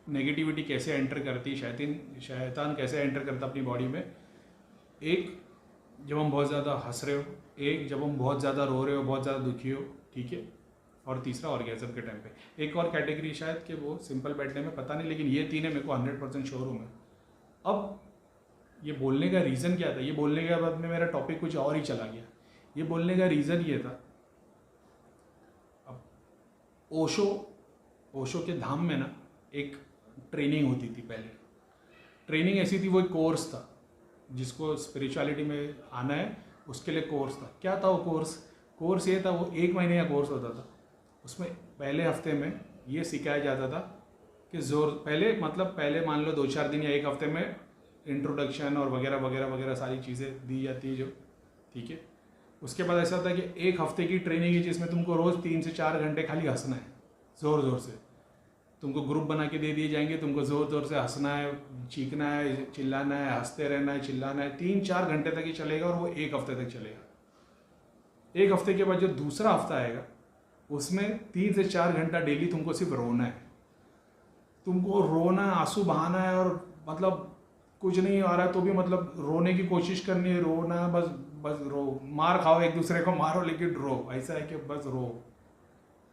Negativity कैसे enter करती है, शैतान कैसे एंटर करता है अपनी बॉडी में। एक, जब हम बहुत ज़्यादा हंस रहे हो, एक जब हम बहुत ज़्यादा रो रहे हो, बहुत ज़्यादा दुखी हो, ठीक है, और तीसरा ऑर्गेज़म के टाइम पे। एक और कैटेगरी शायद कि वो सिंपल बैठने में, पता नहीं, लेकिन ये तीन है, मेरे को 100% श्योर हूँ मैं। अब ये बोलने का रीज़न क्या था, ये बोलने के बाद में मेरा टॉपिक कुछ और ही चला गया। ये बोलने का रीज़न ये था, अब ओशो के धाम में ना एक ट्रेनिंग होती थी पहले। ट्रेनिंग ऐसी थी, वो एक कोर्स था, जिसको स्पिरिचुअलिटी में आना है उसके लिए कोर्स था। क्या था वो कोर्स ये था, वो 1 महीने का कोर्स होता था। उसमें पहले हफ्ते में ये सिखाया जाता था कि पहले मान लो 2-4 दिन या 1 हफ्ते में इंट्रोडक्शन और वगैरह वगैरह वगैरह सारी चीज़ें दी जाती है जो, ठीक है। उसके बाद ऐसा होता है कि 1 हफ्ते की ट्रेनिंग है जिसमें तुमको रोज़ 3 से 4 घंटे खाली हंसना है, ज़ोर ज़ोर से। तुमको ग्रुप बना के दे दिए जाएंगे, तुमको ज़ोर ज़ोर से हंसना है, चीखना है, चिल्लाना है, हंसते रहना है, चिल्लाना है। 3-4 घंटे तक ही चलेगा और वो 1 हफ्ते तक चलेगा। 1 हफ्ते के बाद जो दूसरा हफ्ता आएगा उसमें 3 से 4 घंटा डेली तुमको सिर्फ रोना है। तुमको रोना, आंसू बहाना है, और मतलब कुछ नहीं आ रहा है तो भी मतलब रोने की कोशिश करनी है, रोना, बस रो, मार खाओ, एक दूसरे को मारो लेकिन रो, ऐसा है कि बस रो।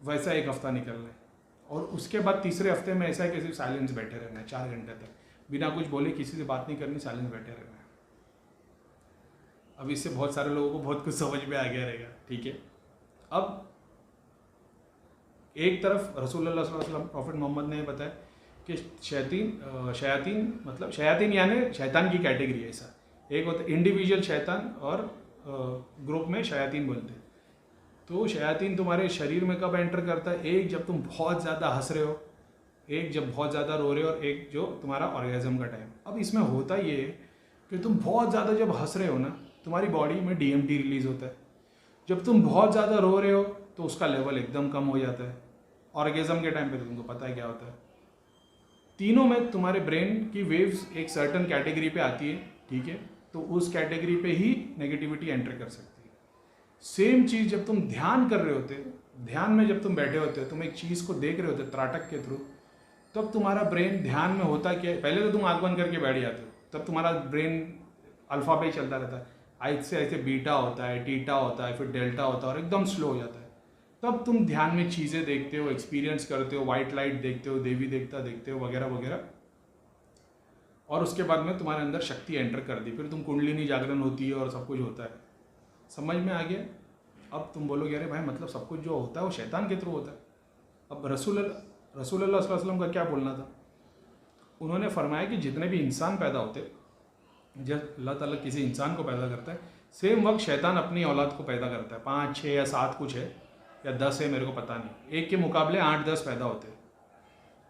वैसा 1 हफ्ता निकलना है। और उसके बाद तीसरे हफ्ते में ऐसा है कि सिर्फ साइलेंस बैठे रहना है 4 घंटे तक, बिना कुछ बोले, किसी से बात नहीं करनी, साइलेंस बैठे रहना है। अब इससे बहुत सारे लोगों को बहुत कुछ समझ में आ गया रहेगा, ठीक है। अब एक तरफ रसूलुल्लाह सल्लल्लाहु अलैहि वसल्लम, प्रॉफिट मोहम्मद ने बताया कि शयातीन यानी शैतान की कैटेगरी है। ऐसा एक होता है इंडिविजुअल शैतान और ग्रुप में शयातीन बोलते हैं। तो शयातीन तुम्हारे शरीर में कब एंटर करता है, एक जब तुम बहुत ज़्यादा हंस रहे हो, एक जब बहुत ज़्यादा रो रहे हो, और एक जो तुम्हारा ऑर्गेज़म का टाइम। अब इसमें होता ये है कि तुम बहुत ज़्यादा जब हंस रहे हो ना, तुम्हारी बॉडी में DMT रिलीज़ होता है। जब तुम बहुत ज़्यादा रो रहे हो तो उसका लेवल एकदम कम हो जाता है। ऑर्गेज़म के टाइम पे तो तुमको पता है क्या होता है। तीनों में तुम्हारे ब्रेन की वेव्स एक सर्टन कैटेगरी पे आती है, ठीक है। तो उस कैटेगरी पे ही नेगेटिविटी एंटर कर सकती है। सेम चीज़ जब तुम ध्यान कर रहे होते, ध्यान में जब तुम बैठे होते हो, तुम एक चीज़ को देख रहे होते त्राटक के थ्रू, तब तुम्हारा ब्रेन ध्यान में होता क्या, पहले तो तुम आँख बंद करके बैठ जाते हो, तब तुम्हारा ब्रेन अल्फा पे ही चलता रहता है, ऐसे ऐसे बीटा होता है, टीटा होता है, फिर डेल्टा होता है, और एकदम स्लो हो जाता है। तब तुम ध्यान में चीज़ें देखते हो, एक्सपीरियंस करते हो, वाइट लाइट देखते हो, देवी देवता देखते हो, वगैरह वगैरह। और उसके बाद में तुम्हारे अंदर शक्ति एंटर कर दी, फिर तुम कुंडलिनी जागरण होती है और सब कुछ होता है। समझ में आ गया? अब तुम बोलोगे अरे भाई मतलब सब कुछ जो होता है वो शैतान के थ्रू होता है। अब रसूलुल्लाह सल्लल्लाहु अलैहि वसल्लम का क्या बोलना था? उन्होंने फरमाया कि जितने भी इंसान पैदा होते, जब अल्लाह ताला किसी इंसान को पैदा करता है, सेम वक्त शैतान अपनी औलाद को पैदा करता है। 5, 6 या 7 कुछ है, या 10 है, मेरे को पता नहीं। एक के मुकाबले 8-10 पैदा होते हैं।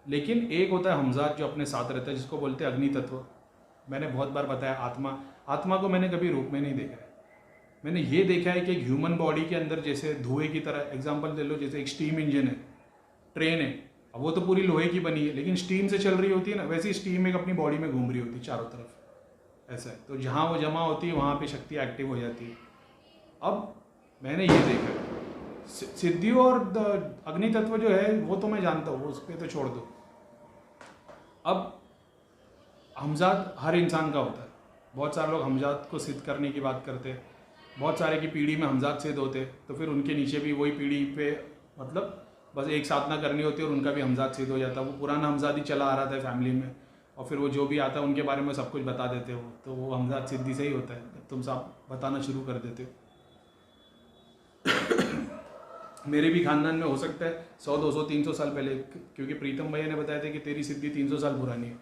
लेकिन एक होता है हमजाद जो अपने साथ रहता है, जिसको बोलते हैं अग्नि तत्व। मैंने बहुत बार बताया, आत्मा को मैंने कभी रूप में नहीं देखा है। मैंने ये देखा है कि एक ह्यूमन बॉडी के अंदर जैसे धुएं की तरह, एग्जांपल ले लो, जैसे एक स्टीम इंजन है, ट्रेन है, अब वो तो पूरी लोहे की बनी है लेकिन स्टीम से चल रही होती है ना, वैसी स्टीम एक अपनी बॉडी में घूम रही होती है चारों तरफ, ऐसा है। तो जहाँ वो जमा होती है वहाँ पे शक्ति एक्टिव हो जाती है। अब मैंने ये देखा है, सिद्धि और अग्नि तत्व जो है वो तो मैं जानता हूँ, उस पर तो छोड़ दो। अब हमजाद हर इंसान का होता है। बहुत सारे लोग हमजाद को सिद्ध करने की बात करते हैं, बहुत सारे की पीढ़ी में हमजाद सिद्ध होते, तो फिर उनके नीचे भी वही पीढ़ी पे मतलब बस एक साधना करनी होती है और उनका भी हमजाद सिद्ध हो जाता है। वो पुराना हमजाद ही चला आ रहा था फैमिली में, और फिर वो जो भी आता है उनके बारे में सब कुछ बता देते हो, तो वो हमजाद सिद्धि से ही होता है। तुम सब बताना शुरू कर देते हो। मेरे भी खानदान में हो सकता है 100, 200, 300 साल पहले, क्योंकि प्रीतम भैया ने बताया था कि तेरी सिद्धि 300 साल पुरानी है,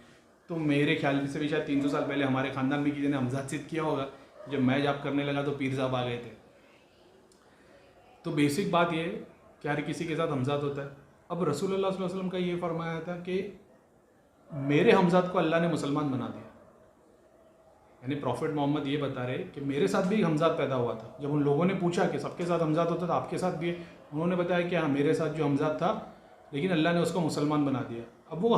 तो मेरे ख्याल से भी शायद 300 साल पहले हमारे खानदान में किसी ने हमजाद सिद्ध किया होगा। जब मैं जाप करने लगा तो पीर साहब आ गए थे। तो बेसिक बात ये है कि हर किसी के साथ हमजाद होता है। अब रसूलुल्लाह सल्लल्लाहु अलैहि वसल्लम का ये फरमाया था कि मेरे हमजाद को अल्लाह ने मुसलमान बना दिया, यानी प्रॉफिट मोहम्मद ये बता रहे कि मेरे साथ भी हमजाद पैदा हुआ था। जब उन लोगों ने पूछा कि सबके साथ हमजाद होता था, आपके साथ भी है, उन्होंने बताया कि हाँ मेरे साथ जो हमजाद था, लेकिन अल्लाह ने उसको मुसलमान बना दिया। अब वो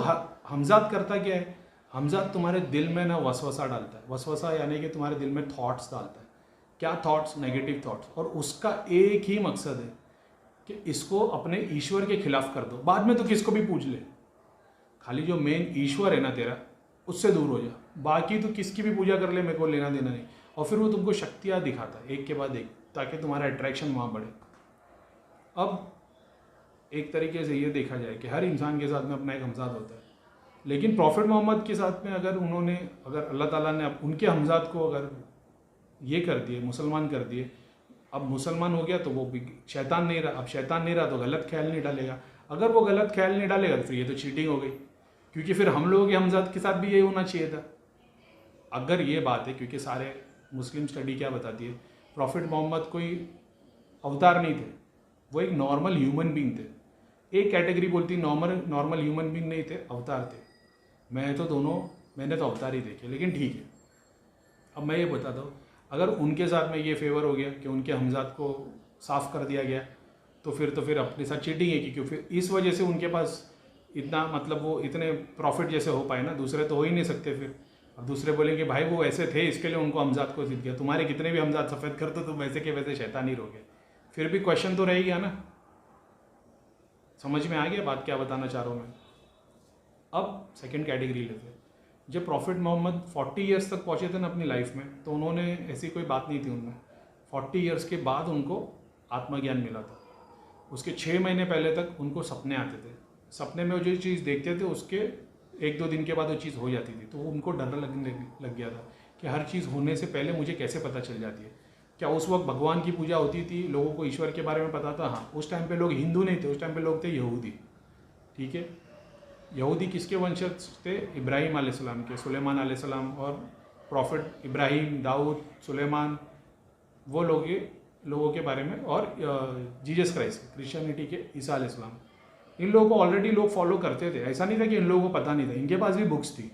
हमजाद करता क्या है? हमजाद तुम्हारे दिल में ना वसवसा डालता है। वसवसा यानी कि तुम्हारे दिल में थॉट्स डालता है। क्या थॉट्स? Negative thoughts. और उसका एक ही मकसद है कि इसको अपने ईश्वर के खिलाफ कर दो। बाद में तो किसको भी पूछ ले, खाली जो मेन ईश्वर है ना तेरा, उससे दूर हो जा। बाकी तो किसकी भी पूजा कर ले, मेरे को लेना देना नहीं। और फिर वो तुमको शक्तियाँ दिखाता है एक के बाद एक, ताकि तुम्हारा अट्रैक्शन वहाँ बढ़े। अब एक तरीके से ये देखा जाए कि हर इंसान के साथ में अपना एक हमजाद होता है, लेकिन प्रॉफिट मोहम्मद के साथ में अगर अल्लाह ताला ने उनके हमजाद को अगर ये कर दिए, मुसलमान कर दिए, अब मुसलमान हो गया तो वो भी शैतान नहीं रहा। अब शैतान नहीं रहा तो गलत ख्याल नहीं डालेगा। अगर वो गलत ख्याल नहीं डालेगा तो फिर ये तो चीटिंग हो गई, क्योंकि फिर हम लोगों के हमजाद के साथ भी यही होना चाहिए था। अगर ये बात है, क्योंकि सारे मुस्लिम स्टडी क्या बताती है, प्रॉफिट मोहम्मद कोई अवतार नहीं थे, वो एक नॉर्मल ह्यूमन बीइंग थे। एक कैटेगरी बोलती नॉर्मल ह्यूमन बीइंग नहीं थे, अवतार थे। मैंने तो अवतार ही देखे, लेकिन ठीक है। अब मैं ये बताता हूँ, अगर उनके साथ में ये फेवर हो गया कि उनके हमजाद को साफ़ कर दिया गया, तो फिर अपने साथ चीटिंग है, क्योंकि फिर इस वजह से उनके पास इतना, मतलब वो इतने प्रॉफिट जैसे हो पाए ना, दूसरे तो हो ही नहीं सकते। फिर अब दूसरे बोलेंगे भाई वो ऐसे थे, इसके लिए उनको हमजाद को जीत गया। तुम्हारे कितने भी हमजाद सफ़ेद कर दो तो वैसे के वैसे शैतान ही रहोगे। फिर भी क्वेश्चन तो रहेगा ना। समझ में आ गया बात क्या बताना चाह रहा हूँ मैं। अब सेकंड कैटेगरी लेते हैं। जब प्रॉफिट मोहम्मद 40 ईयर्स तक पहुँचे थे ना अपनी लाइफ में, तो उन्होंने ऐसी कोई बात नहीं थी उनमें। 40 ईयर्स के बाद उनको आत्मज्ञान मिला था। उसके 6 महीने पहले तक उनको सपने आते थे। सपने में वो जो चीज़ देखते थे उसके 1-2 दिन के बाद वो चीज़ हो जाती थी, तो उनको डर लगने लग गया था कि हर चीज़ होने से पहले मुझे कैसे पता चल जाती है। क्या उस वक्त भगवान की पूजा होती थी, लोगों को ईश्वर के बारे में पता था? हाँ, उस टाइम पे लोग हिंदू नहीं थे, उस टाइम पे लोग थे यहूदी। ठीक है, यहूदी किसके वंशज थे? इब्राहिम अलैहिस्सलाम के, सुलेमान अलैहिस्सलाम, और प्रॉफिट इब्राहिम, दाऊद, सुलेमान, वो लोगों के बारे में, और जीसस क्राइस्ट क्रिश्चियनिटी के ईसा अलैहिस्सलाम, इन लोगों को ऑलरेडी लोग फॉलो करते थे। ऐसा नहीं था कि इन लोगों को पता नहीं था, इनके पास भी बुक्स थी,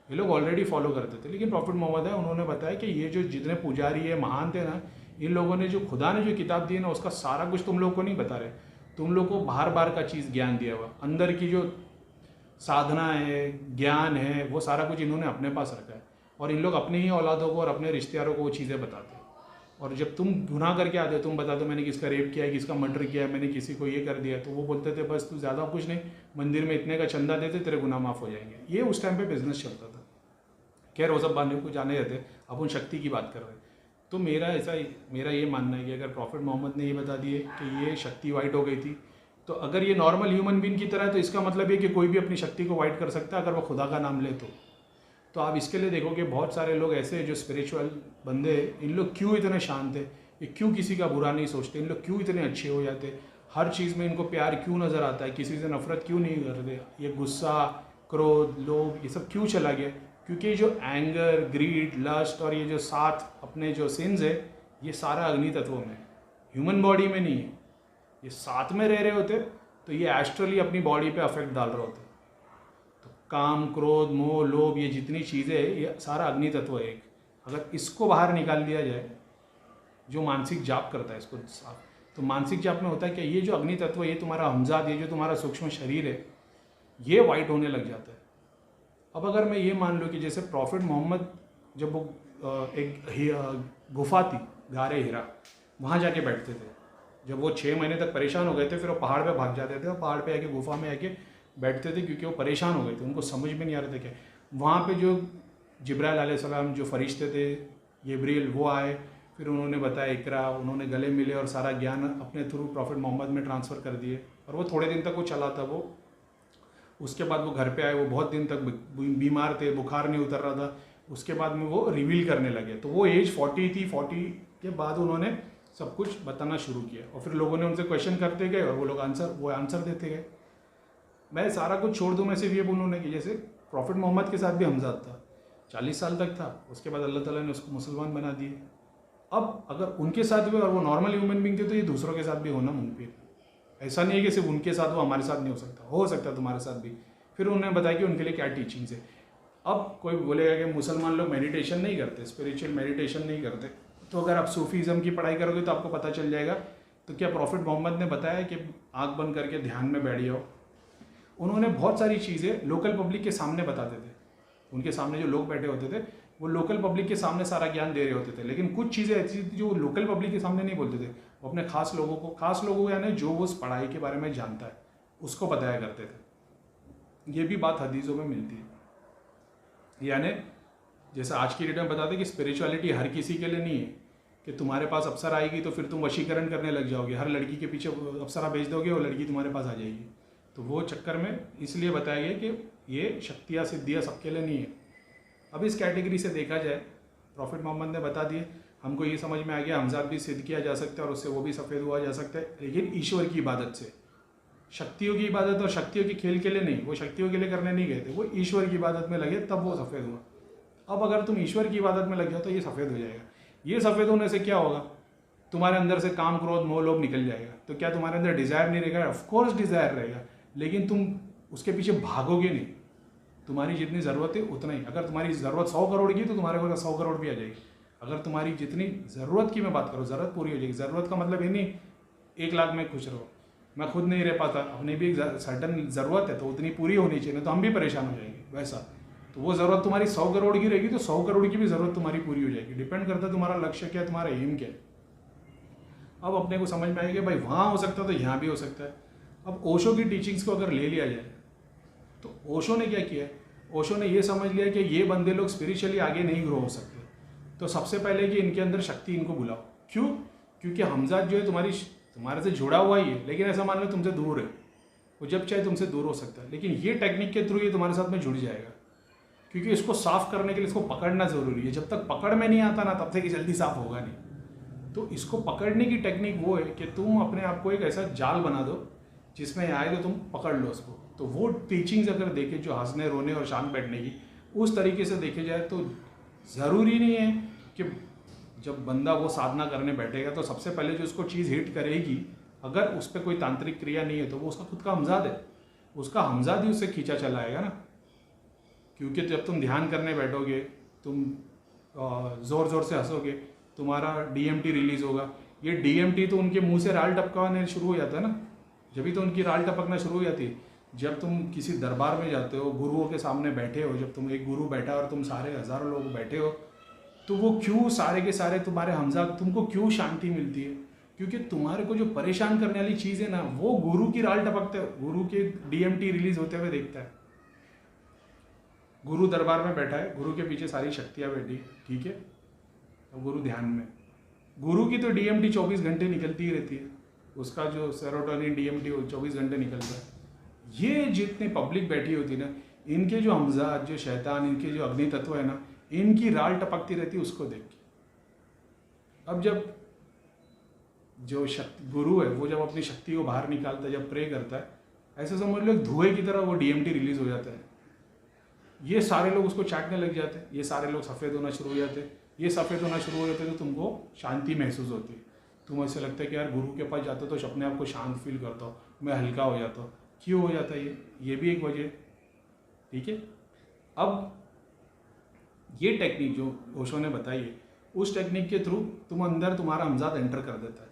ये लोग ऑलरेडी फॉलो करते थे। लेकिन प्रॉफिट मोहम्मद है, उन्होंने बताया कि ये जो जितने पुजारी है, महान थे ना, इन लोगों ने जो खुदा ने जो किताब दी है ना, उसका सारा कुछ तुम लोग को नहीं बता रहे, तुम लोग को बाहर बाहर का चीज़ ज्ञान दिया हुआ, अंदर की जो साधना है, ज्ञान है, वो सारा कुछ इन्होंने अपने पास रखा है। और इन लोग अपने ही औलादों को और अपने रिश्तेदारों को वो चीज़ें बताते हैं। और जब तुम गुनाह करके आते हो, तुम बता दो मैंने किसका रेप किया है, किसका मर्डर किया है, मैंने किसी को ये कर दिया, तो वो बोलते थे बस तू ज़्यादा कुछ नहीं, मंदिर में इतने का चंदा देते, तेरे गुनाह माफ़ हो जाएंगे। ये उस टाइम पे बिजनेस चलता था। खैर वो सब बात को जाने रहते, अपन शक्ति की बात कर रहे हैं। तो मेरा ये मानना है कि अगर प्रॉफिट मोहम्मद ने ये बता दिए कि ये शक्ति वाइट हो गई थी, तो अगर ये नॉर्मल ह्यूमन बीइंग की तरह है, तो इसका मतलब ये कि कोई भी अपनी शक्ति को वाइट कर सकता है अगर वो खुदा का नाम ले तो आप इसके लिए देखो कि बहुत सारे लोग ऐसे जो स्पिरिचुअल बंदे हैं, इन लोग क्यों इतने शांत है, ये क्यों किसी का बुरा नहीं सोचते, इन लोग क्यों इतने अच्छे हो जाते, हर चीज़ में इनको प्यार क्यों नज़र आता है, किसी से नफरत क्यों नहीं करते, ये गुस्सा, क्रोध, लोभ, ये सब क्यों चला गया? क्योंकि जो एंगर, ग्रीड, लस्ट और ये जो 7 अपने जो सिंस है, ये सारा अग्नि तत्वों में, ह्यूमन बॉडी में नहीं है। ये साथ में रह रहे होते तो ये एस्ट्रली अपनी बॉडी पे अफेक्ट डाल रहे होते। तो काम, क्रोध, मोह, लोभ, ये जितनी चीज़ें है, ये सारा अग्नि तत्व है एक। अगर इसको बाहर निकाल दिया जाए, जो मानसिक जाप करता है इसको साफ, तो मानसिक जाप में होता है कि ये जो अग्नि तत्व, ये तुम्हारा हमजाद, ये जो तुम्हारा सूक्ष्म शरीर है, ये वाइट होने लग जाता है। अब अगर मैं ये मान लूँ कि जैसे प्रॉफिट मोहम्मद जब वो एक गुफा थी, गारे हिरा, वहाँ जाके बैठते थे। जब वो 6 महीने तक परेशान हो गए थे, फिर वो पहाड़ पे भाग जाते थे और पहाड़ पे आके गुफा में आके बैठते थे, क्योंकि वो परेशान हो गए थे, उनको समझ में नहीं आ रहे थे क्या। वहाँ पे जो जिब्राइल अलैहिस्सलाम, जो फरिश्ते थे, जिब्रील, वो आए, फिर उन्होंने बताया इकरा, उन्होंने गले मिले और सारा ज्ञान अपने थ्रू प्रॉफिट मोहम्मद में ट्रांसफ़र कर दिए। और वो थोड़े दिन तक वो चला था वो। उसके बाद वो घर पे आए, वो बहुत दिन तक बीमार थे, बुखार नहीं उतर रहा था। उसके बाद में वो रिवील करने लगे, तो वो एज 40 थी। 40 के बाद उन्होंने सब कुछ बताना शुरू किया, और फिर लोगों ने उनसे क्वेश्चन करते गए और वो लोग आंसर देते गए। मैं सारा कुछ छोड़ दूँ, मैं सिर्फ ये बोलूँ कि जैसे प्रॉफिट मोहम्मद के साथ भी हमजाद था, 40 साल तक था, उसके बाद अल्लाह ताला ने उसको मुसलमान बना दिए। अब अगर उनके साथ भी और वो नॉर्मल ह्यूमन बीइंग थे, तो ये दूसरों के साथ भी होना मुमकिन है। ऐसा नहीं है कि सिर्फ उनके साथ, वो हमारे साथ नहीं हो सकता तुम्हारे साथ भी। फिर उन्होंने बताया कि उनके लिए क्या टीचिंग्स है। अब कोई बोलेगा कि मुसलमान लोग मेडिटेशन नहीं करते, स्पिरिचुअल मेडिटेशन नहीं करते, तो अगर आप सूफीज़म की पढ़ाई करोगे तो आपको पता चल जाएगा। तो क्या प्रॉफिट मोहम्मद ने बताया कि आंख बंद करके ध्यान में बैठ जाओ? उन्होंने बहुत सारी चीज़ें लोकल पब्लिक के सामने बताते थे। उनके सामने जो लोग बैठे होते थे, वो लोकल पब्लिक के सामने सारा ज्ञान दे रहे होते थे। लेकिन कुछ चीज़ें ऐसी थी जो लोकल पब्लिक के सामने नहीं बोलते थे, वो अपने खास लोगों यानी जो उस पढ़ाई के बारे में जानता है, उसको बताया करते थे। ये भी बात हदीसों में मिलती है। यानी जैसे आज की डेट में बताते हैं कि स्पिरिचुअलिटी हर किसी के लिए नहीं है कि तुम्हारे पास अप्सरा आएगी तो फिर तुम वशीकरण करने लग जाओगे, हर लड़की के पीछे अप्सरा भेज दोगे और लड़की तुम्हारे पास आ जाएगी। तो वो चक्कर में इसलिए बताया गया कि ये शक्तियाँ सिद्धियाँ सबके लिए नहीं है। अब इस कैटेगरी से देखा जाए, प्रॉफिट मोहम्मद ने बता दिए, हमको ये समझ में आ गया हमजाद भी सिद्ध किया जा सकता है और उससे वो भी सफ़ेद हुआ जा सकता है, लेकिन ईश्वर की इबादत से। शक्तियों की इबादत और शक्तियों के खेल के लिए नहीं, वो शक्तियों के लिए करने नहीं गए थे, वो ईश्वर की इबादत में लगे तब वो सफ़ेद हुआ। अब अगर तुम ईश्वर की इबादत में लग जाओ तो ये सफ़ेद हो जाएगा। ये सफ़ेद होने से क्या होगा, तुम्हारे अंदर से काम क्रोध मोह लोभ निकल जाएगा। तो क्या तुम्हारे अंदर डिज़ायर नहीं रहेगा? ऑफकोर्स डिज़ायर रहेगा, लेकिन तुम उसके पीछे भागोगे नहीं। तुम्हारी जितनी ज़रूरत है उतना ही। अगर तुम्हारी ज़रूरत 100 करोड़ की तो तुम्हारे पास 100 करोड़ भी आ जाएगी। अगर तुम्हारी जितनी ज़रूरत की मैं बात करूँ, ज़रूरत पूरी हो जाएगी। ज़रूरत का मतलब ये नहीं 1 लाख में खुश रहो, मैं खुद नहीं रह पाता, अपनी भी एक सर्टन ज़रूरत है तो उतनी पूरी होनी चाहिए, तो हम भी परेशान हो जाएंगे। वैसा तो वो ज़रूरत तुम्हारी 100 करोड़ की रहेगी तो 100 करोड़ की भी ज़रूरत तुम्हारी पूरी हो जाएगी। डिपेंड करता है तुम्हारा लक्ष्य क्या है, तुम्हारा एम क्या है। अब अपने को समझ में आएगा भाई वहाँ हो सकता है तो यहाँ भी हो सकता है। अब ओशो की टीचिंग्स को अगर ले लिया जाए तो ओशो ने क्या किया, ओशो ने ये समझ लिया कि ये बंदे लोग स्पिरिचुअली आगे नहीं ग्रो हो सकते, तो सबसे पहले कि इनके अंदर शक्ति इनको बुलाओ। क्यों? क्योंकि हमजाद जो है तुम्हारे से जुड़ा हुआ ही है, लेकिन ऐसा मान लो तुमसे दूर है, वो जब चाहे तुमसे दूर हो सकता है, लेकिन ये टेक्निक के थ्रू ये तुम्हारे साथ में जुड़ जाएगा। क्योंकि इसको साफ करने के लिए इसको पकड़ना ज़रूरी है। जब तक पकड़ में नहीं आता ना तब तक ये जल्दी साफ होगा नहीं। तो इसको पकड़ने की टेक्निक वो है कि तुम अपने आप को एक ऐसा जाल बना दो जिसमें आए तो तुम पकड़ लो उसको। तो वो टीचिंग्स अगर देखें जो हंसने रोने और शांत बैठने की, उस तरीके से देखे जाए तो ज़रूरी नहीं है कि जब बंदा वो साधना करने बैठेगा तो सबसे पहले जो उसको चीज़ हिट करेगी, अगर उस पर कोई तांत्रिक क्रिया नहीं है तो वो उसका खुद का हमजाद है, उसका हमजाद ही उससे खींचा चला आएगा ना। क्योंकि जब तुम ध्यान करने बैठोगे, तुम ज़ोर ज़ोर से हंसोगे, तुम्हारा DMT रिलीज़ होगा। ये DMT तो उनके मुंह से राल टपकाने शुरू हो जाता है ना, जब भी तो उनकी राल टपकना शुरू हो जाती है। जब तुम किसी दरबार में जाते हो, गुरुओं के सामने बैठे हो, जब तुम एक गुरु बैठा और तुम सारे हज़ारों लोग बैठे हो, तो वो क्यों सारे के सारे तुम्हारे हमजाद, तुमको क्यों शांति मिलती है? क्योंकि तुम्हारे को जो परेशान करने वाली चीज़ है ना, वो गुरु की राल टपकते, गुरु के DMT रिलीज़ होते हुए देखता है। गुरु दरबार में बैठा है, गुरु के पीछे सारी शक्तियाँ बैठी, ठीक है, और गुरु ध्यान में। गुरु की तो DMT 24 घंटे निकलती ही रहती है, उसका जो सेरोटोनिन DMT 24 घंटे निकलता है। ये जितनी पब्लिक बैठी होती है ना, इनके जो हमजाद, जो शैतान, इनके जो अग्नि तत्व है ना, इनकी राल टपकती रहती है उसको देख के। अब जब जो गुरु है वो जब अपनी शक्ति को बाहर निकालता है, जब प्रे करता है, ऐसे समझ लो धुएं की तरह वो DMT रिलीज हो जाता है। ये सारे लोग उसको चाटने लग जाते हैं, ये सारे लोग सफ़ेद होना शुरू हो जाते हैं। ये सफ़ेद होना शुरू हो जाते हैं तो तुमको शांति महसूस होती है। तुम्हें ऐसे लगता है कि यार गुरु के पास जाते हो तो अपने आप को शांत फील करता हूँ, मैं हल्का हो जाता हूँ। क्यों हो जाता है ये भी एक वजह, ठीक है। अब ये टेक्निक जो ओशो ने बताई है, उस टेक्निक के थ्रू तुम अंदर तुम्हारा हमजाद एंटर कर देता है।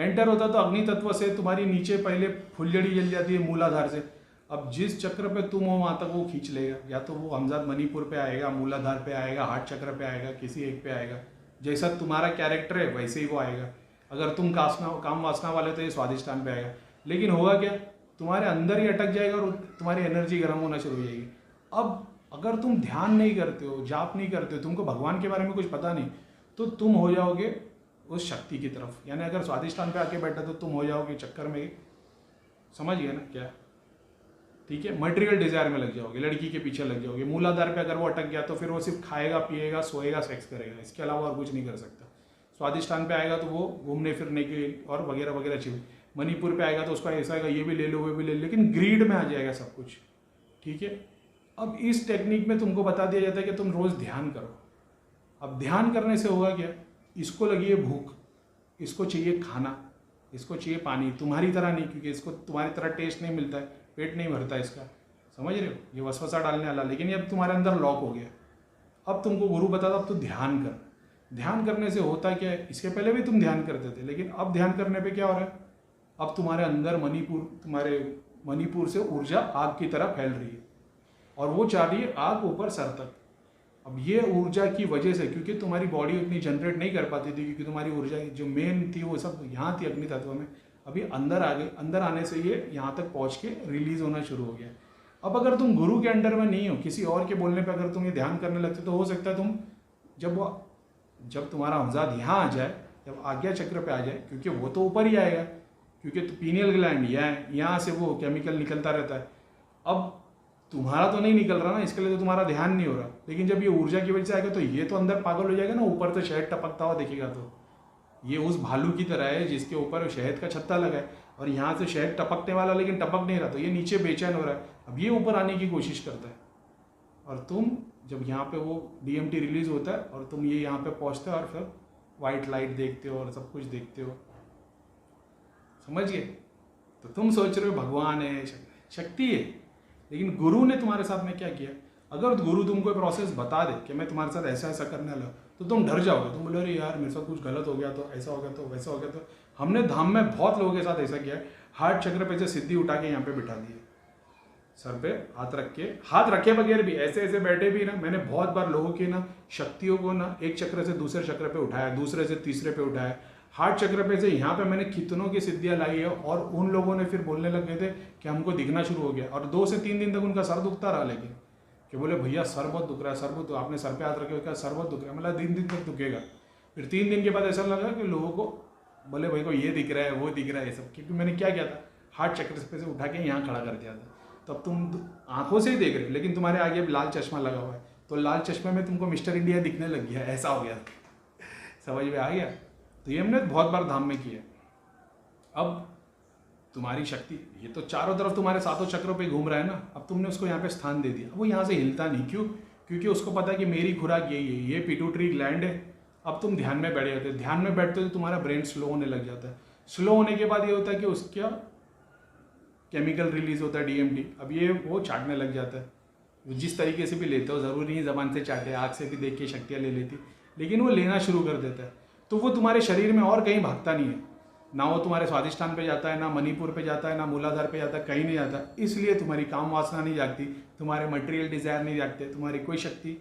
एंटर होता तो अग्नि तत्व से तुम्हारी नीचे पहले फुलझड़ी जल जाती है मूलाधार से। अब जिस चक्र पे तुम हो वहाँ तक वो खींच लेगा, या तो वो हमजाद मणिपुर पे आएगा, मूलाधार पे आएगा, हार्ट चक्र पे आएगा, किसी एक पे आएगा। जैसा तुम्हारा कैरेक्टर है वैसे ही वो आएगा। अगर तुम काम वासना वाले तो ये स्वादिष्टान पे आएगा। लेकिन होगा क्या, तुम्हारे अंदर ही अटक जाएगा और तुम्हारी एनर्जी गर्म होना शुरू हो जाएगी। अब अगर तुम ध्यान नहीं करते हो, जाप नहीं करते हो, तुमको भगवान के बारे में कुछ पता नहीं, तो तुम हो जाओगे उस शक्ति की तरफ। यानी अगर स्वादिष्टान पे आके बैठा तो तुम हो जाओगे चक्कर में, समझ गए ना क्या, ठीक है। मटेरियल डिजायर में लग जाओगे, लड़की के पीछे लग जाओगे। मूलाधार पे अगर वो अटक गया तो फिर वो सिर्फ खाएगा, पिएगा, सोएगा, सेक्स करेगा, इसके अलावा और कुछ नहीं कर सकता। स्वादिष्टान पे आएगा तो वो घूमने फिरने के और वगैरह वगैरह चीज़। मणिपुर पे आएगा तो उसका ऐसा आएगा, ये भी ले लो, वो भी ले लो, लेकिन ग्रीड में आ जाएगा सब कुछ, ठीक है। अब इस टेक्निक में तुमको बता दिया जाता है कि तुम रोज़ ध्यान करो। अब ध्यान करने से होगा क्या, इसको लगी है भूख, इसको चाहिए खाना, इसको चाहिए पानी, तुम्हारी तरह नहीं, क्योंकि इसको तुम्हारी तरह टेस्ट नहीं मिलता है, पेट नहीं भरता इसका, समझ रहे हो, ये वसवसा डालने वाला। लेकिन ये अब तुम्हारे अंदर लॉक हो गया। अब तुमको गुरु बताता अब तो ध्यान कर। ध्यान करने से होता क्या है, इसके पहले भी तुम ध्यान करते थे, लेकिन अब ध्यान करने पे क्या हो रहा है, अब तुम्हारे अंदर तुम्हारे मणिपुर से ऊर्जा आग की तरह फैल रही है और वो चाह रही है आग ऊपर सर तक। अब ये ऊर्जा की वजह से, क्योंकि तुम्हारी बॉडी उतनी जनरेट नहीं कर पाती थी, क्योंकि तुम्हारी ऊर्जा जो मेन थी वो सब यहाँ थी अग्नि तत्व में, अभी अंदर आ गई। अंदर आने से ये यहाँ तक पहुँच के रिलीज होना शुरू हो गया। अब अगर तुम गुरु के अंडर में नहीं हो, किसी और के बोलने पे अगर तुम ये ध्यान करने लगते तो हो सकता है तुम जब तुम्हारा हमजाद यहाँ आ जाए, जब आज्ञा चक्र पे आ जाए, क्योंकि वो तो ऊपर ही आएगा, क्योंकि तो पीनियल ग्लैंड यहाँ से वो केमिकल निकलता रहता है। अब तुम्हारा तो नहीं निकल रहा ना, इसके लिए तो तुम्हारा ध्यान नहीं हो रहा, लेकिन जब ये ऊर्जा की वजह से आएगा तो ये तो अंदर पागल हो जाएगा ना, ऊपर तो शहद टपकता हुआ दिखेगा। तो ये उस भालू की तरह है जिसके ऊपर शहद का छत्ता लगा है और यहाँ से शहद टपकने वाला लेकिन टपक नहीं रहा, तो ये नीचे बेचैन हो रहा है। अब ये ऊपर आने की कोशिश करता है और तुम जब यहाँ पे वो DMT रिलीज होता है और तुम ये यहाँ पे पहुँचते हो और फिर वाइट लाइट देखते हो और सब कुछ देखते हो, समझिए। तो तुम सोच रहे हो भगवान है, शक्ति है, लेकिन गुरु ने तुम्हारे साथ में क्या किया? अगर गुरु तुमको प्रोसेस बता दे कि मैं तुम्हारे साथ ऐसा ऐसा करने वाला, तो तुम डर जाओगे, तुम बोलोगे यार मेरे साथ कुछ गलत हो गया तो ऐसा हो गया तो वैसा हो गया। तो हमने धाम में बहुत लोगों के साथ ऐसा किया है, हार्ट चक्र पे से सिद्धि उठा के यहाँ पे बिठा दिए, सर पे हाथ रखे बगैर भी ऐसे ऐसे बैठे भी ना। मैंने बहुत बार लोगों की ना शक्तियों को ना एक चक्र से दूसरे चक्र पे उठाया, दूसरे से तीसरे पे उठाया, हार्ट चक्र पे से यहाँ पे मैंने कितनों की सिद्धियाँ लाई है। और उन लोगों ने फिर बोलने लग गए थे कि हमको दिखना शुरू हो गया, और 2 से 3 दिन तक उनका सर दुखता रहा, लेकिन कि बोले भैया सर बहुत दुख रहा है, सर बहुत, आपने सर पे हाथ रखे क्या सर बहुत दुख रहा है? मतलब 3 दिन तक दुखेगा। फिर 3 दिन के बाद ऐसा लगा कि लोगों को बोले भाई को ये दिख रहा है वो दिख रहा है ये सब, क्योंकि मैंने क्या किया था, हार्ट चक्र पे से उठा के यहाँ खड़ा कर दिया था। तो अब तुम आंखों से ही देख रहे हो, लेकिन तुम्हारे आगे लाल चश्मा लगा हुआ है, तो लाल चश्मे में तुमको मिस्टर इंडिया दिखने लग गया, ऐसा हो गया। समझ में आ गया? तो ये हमने बहुत बार धाम में किया। अब तुम्हारी शक्ति ये तो चारों तरफ तुम्हारे 7 चक्रों पे घूम रहा है ना, अब तुमने उसको यहाँ पे स्थान दे दिया, वो यहाँ से हिलता नहीं। क्यों? क्योंकि उसको पता है कि मेरी खुराक यही है, ये पिट्यूटरी ग्लैंड है। अब तुम ध्यान में बैठ जाते हो, ध्यान में बैठते हो तो तुम्हारा ब्रेन स्लो होने लग जाता है। स्लो होने के बाद ये होता है कि उसका केमिकल रिलीज होता है DMT। अब ये वो चाटने लग जाता है, जिस तरीके से भी लेते हो, ज़रूरी नहीं ज़बान से चाटे, आँख से भी देख के शक्तियाँ ले लेती, लेकिन वो लेना शुरू कर देता है। तो वो तुम्हारे शरीर में और कहीं भागता नहीं है, ना वो तुम्हारे स्वादिष्ठान पे जाता है, ना मणिपुर पे जाता है, ना मूलाधार पे जाता है, कहीं नहीं जाता। इसलिए तुम्हारी काम वासना नहीं जागती, तुम्हारे मटेरियल डिज़ायर नहीं जागते, तुम्हारी कोई शक्ति,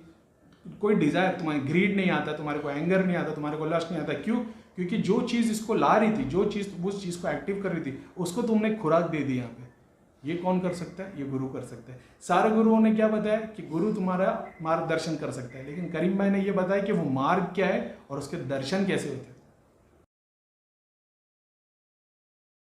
कोई डिज़ायर, तुम्हारी ग्रीड नहीं आता, तुम्हारे को एंगर नहीं आता, तुम्हारे को लस्ट नहीं आता। क्यों? क्योंकि जो चीज़ इसको ला रही थी, जो चीज़ उस चीज़ को एक्टिव कर रही थी, उसको तुमने खुराक दे दी यहाँ पे। ये कौन कर सकता है? ये गुरु कर सकता है। सारे गुरुओं ने क्या बताया कि गुरु तुम्हारा मार्गदर्शन कर सकता है, लेकिन करीम भाई ने ये बताया कि वो मार्ग क्या है और उसके दर्शन कैसे होते हैं।